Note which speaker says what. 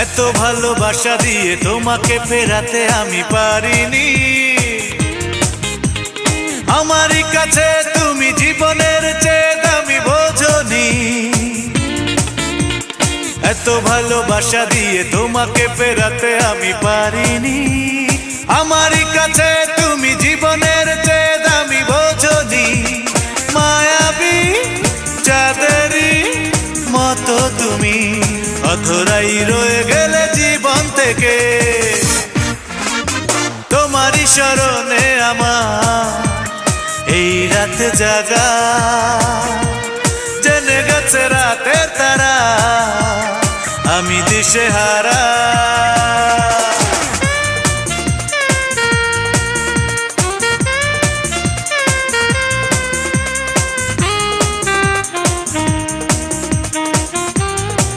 Speaker 1: এত ভালোবাসা দিয়ে তোমাকে ফেরাতে আমি পারিনি, আমারই কাছে তুমি জীবনের চেয়ে দামি বোঝনি। এত ভালোবাসা দিয়ে তোমাকে ফেরাতে আমি পারিনি, আমারই কাছে তুমি জীবনের চেয়ে দামি বোঝনি। মায়াবী চাঁদেরই মতো তুমি অধরাই রয়ে গেলে জীবন থেকে। তোমারই স্মরণে আমার এই রাত জাগা, জেনে গেছে রাতের তারা আমি দিশেহারা।